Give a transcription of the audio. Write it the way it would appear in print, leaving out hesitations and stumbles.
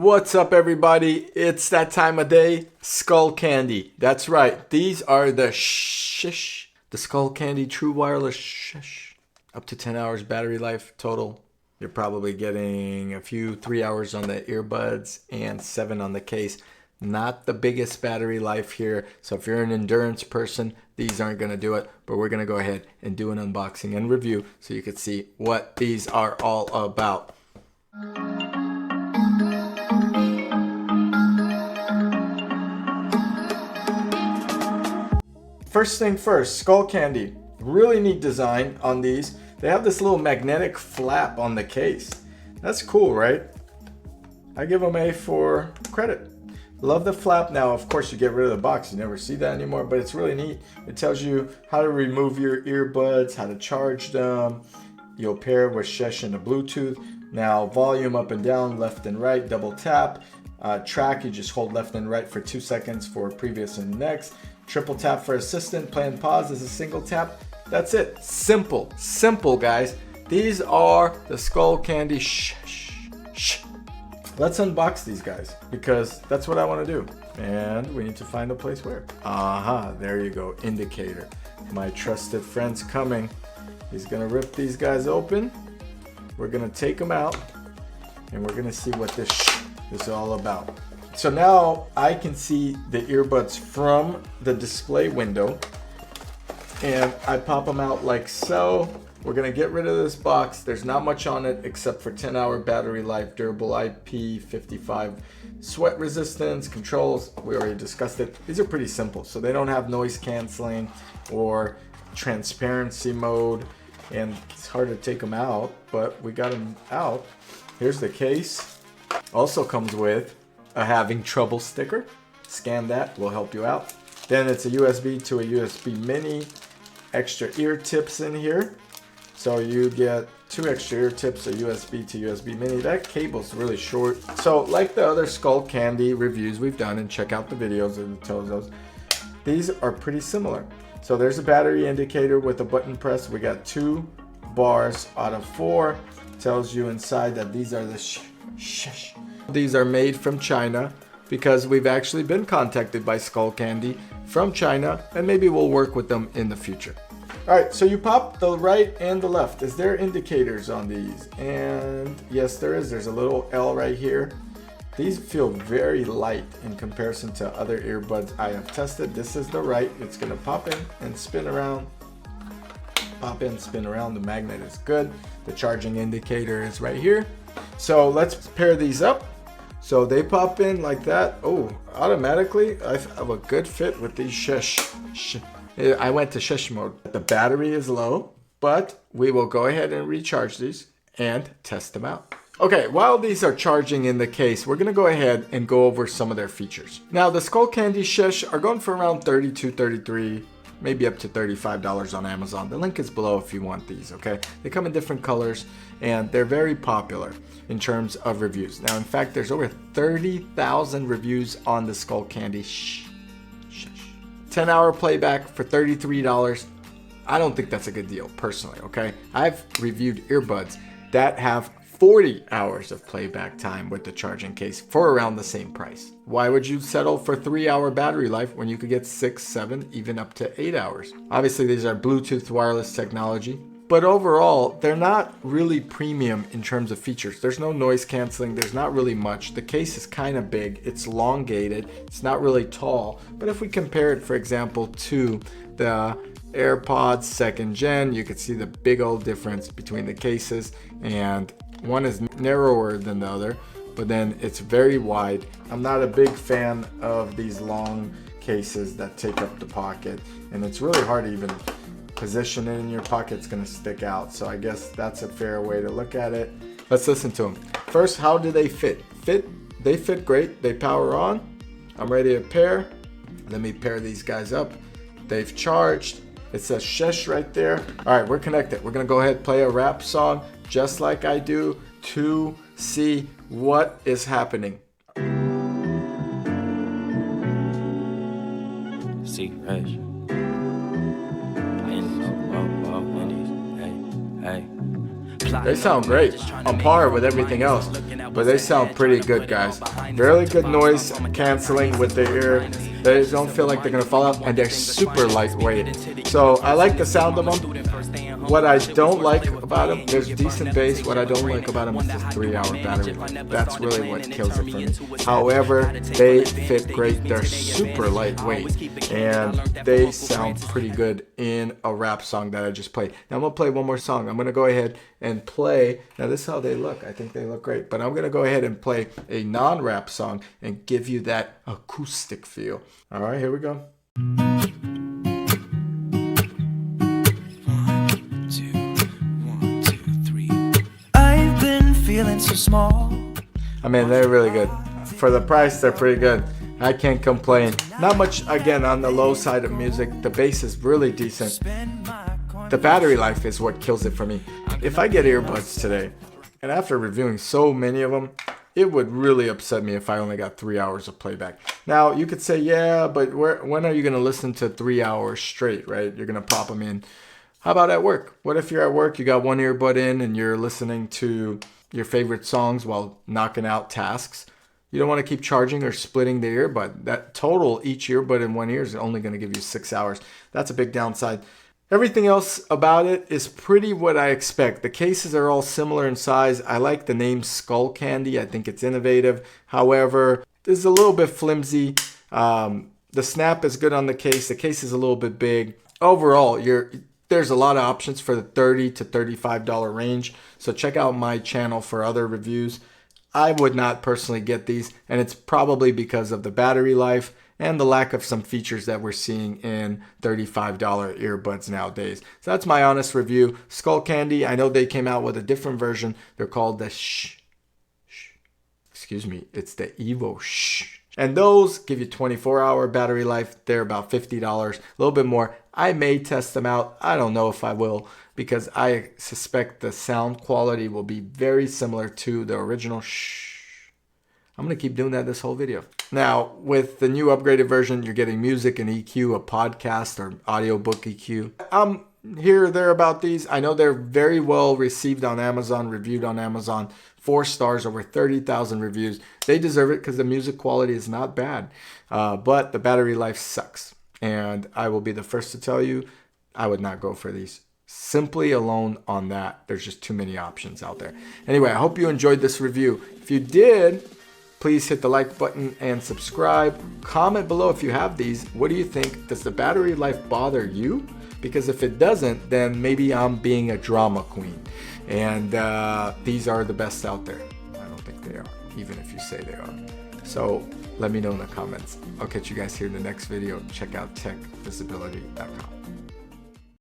What's up, everybody? It's that time of day, SkullCandy. That's right. These are the Shesh, the SkullCandy True Wireless Shesh. Up to 10 hours battery life total. You're probably getting a few 3 hours on the earbuds and 7 on the case. Not the biggest battery life here. So if you're an endurance person, these aren't going to do it. But we're going to go ahead and do an unboxing and review so you can see what these are all about. First thing first, SkullCandy. Really neat design on these. They have this little magnetic flap on the case. That's cool, right? I give them A for credit. Love the flap. Now, of course, you get rid of the box. You never see that anymore, but it's really neat. It tells you how to remove your earbuds, how to charge them. You'll pair with Shesh and the Bluetooth. Now, volume up and down, left and right, double tap. Track, you just hold left and right for 2 seconds for previous and next. Triple tap for assistant, play and pause is a single tap. That's it. Simple, simple, guys. These are the SkullCandy Shesh. Let's unbox these guys because that's what I want to do. And we need to find a place where. Aha, there you go, indicator. My trusted friend's coming. He's gonna rip these guys open. We're gonna take them out and we're gonna see what this is all about. So now I can see the earbuds from the display window and I pop them out like so. We're gonna get rid of this box. There's not much on it except for 10-hour battery life, durable IP55, sweat resistance, controls. We already discussed it. These are pretty simple. So they don't have noise canceling or transparency mode, and it's hard to take them out, but we got them out. Here's the case. Also comes with a having trouble sticker. Scan that, will help you out. Then it's a USB to a USB mini. Extra ear tips in here. So you get 2 extra ear tips, a USB to USB mini. That cable's really short. So like the other SkullCandy reviews we've done, and check out the videos that tells those, these are pretty similar. So there's a battery indicator with a button press. We got 2 bars out of 4. Tells you inside that these are the Shesh. These are made from China because we've actually been contacted by SkullCandy from China, and maybe we'll work with them in the future. All right, so you pop the right and the left. Is there indicators on these? And yes, there is. There's a little L right here. These feel very light in comparison to other earbuds I have tested. This is the right. It's gonna pop in and spin around. Pop in, spin around. The magnet is good. The charging indicator is right here. So let's pair these up. So they pop in like that. Oh, automatically I have a good fit with these Shesh. I went to Shesh mode. The battery is low, but we will go ahead and recharge these and test them out. Okay, while these are charging in the case, we're gonna go ahead and go over some of their features. Now, the SkullCandy Shesh are going for around $32, $33, maybe up to $35 on Amazon. The link is below if you want these, okay? They come in different colors and they're very popular in terms of reviews. Now, in fact, there's over 30,000 reviews on the SkullCandy Shesh. 10-hour playback for $33. I don't think that's a good deal, personally, okay? I've reviewed earbuds that have 40 hours of playback time with the charging case for around the same price. Why would you settle for 3-hour battery life when you could get 6, 7, even up to 8 hours? Obviously, these are Bluetooth wireless technology, but overall, they're not really premium in terms of features. There's no noise canceling. There's not really much. The case is kind of big. It's elongated. It's not really tall. But if we compare it, for example, to the AirPods 2nd Gen, you could see the big old difference between the cases, and one is narrower than the other, but then it's very wide. I'm not a big fan of these long cases that take up the pocket, and it's really hard to even position it in your pocket. It's gonna stick out. So I guess that's a fair way to look at it. Let's listen to them. First, how do they fit? They fit great. They power on. I'm ready to pair. Let me pair these guys up. They've charged. It says Shesh right there. All right, we're connected. We're gonna go ahead and play a rap song just like I do to see what is happening. See, Resh. They sound great, on par with everything else, but they sound pretty good, guys. Really good noise canceling with the ear. They don't feel like they're gonna fall out, and they're super lightweight. So I like the sound of them. What I don't like about them, there's decent bass. What I don't like about them is this 3-hour battery life. That's really what kills it for me. However, they fit great. They're super lightweight, and they sound pretty good in a rap song that I just played. Now I'm gonna play one more song. I'm gonna go ahead and play. Now this is how they look. I think they look great, but I'm gonna go ahead and play a non-rap song and give you that acoustic feel. All right, here we go. Feeling so small. I mean, they're really good. For the price, they're pretty good. I can't complain. Not much, again, on the low side of music. The bass is really decent. The battery life is what kills it for me. If I get earbuds today, and after reviewing so many of them, it would really upset me if I only got 3 hours of playback. Now, you could say, yeah, but when are you going to listen to 3 hours straight, right? You're going to pop them in. How about at work? What if you're at work, you got one earbud in, and you're listening to your favorite songs while knocking out tasks? You don't want to keep charging or splitting the earbud. That total, each earbud in one ear is only going to give you 6 hours. That's a big downside. Everything else about it is pretty what I expect. The cases are all similar in size. I like the name SkullCandy. I think it's innovative. However, this is a little bit flimsy. The snap is good on the case. The case is a little bit big. Overall, there's a lot of options for the $30 to $35 range. So check out my channel for other reviews. I would not personally get these, and it's probably because of the battery life and the lack of some features that we're seeing in $35 earbuds nowadays. So that's my honest review. SkullCandy, I know they came out with a different version. They're called the it's the Evo Shh. And those give you 24-hour battery life. They're about $50, a little bit more. I may test them out. I don't know if I will, because I suspect the sound quality will be very similar to the original Shh. I'm going to keep doing that this whole video. Now, with the new upgraded version, you're getting music and EQ, a podcast or audiobook EQ. I'm here or there about these. I know they're very well received on Amazon, reviewed on Amazon. 4 stars, over 30,000 reviews. They deserve it because the music quality is not bad. But the battery life sucks. And I will be the first to tell you, I would not go for these. Simply alone on that, there's just too many options out there. Anyway, I hope you enjoyed this review. If you did, please hit the like button and subscribe. Comment below if you have these. What do you think? Does the battery life bother you? Because if it doesn't, then maybe I'm being a drama queen. And these are the best out there. I don't think they are, even if you say they are. So let me know in the comments. I'll catch you guys here in the next video. Check out techvisibility.com.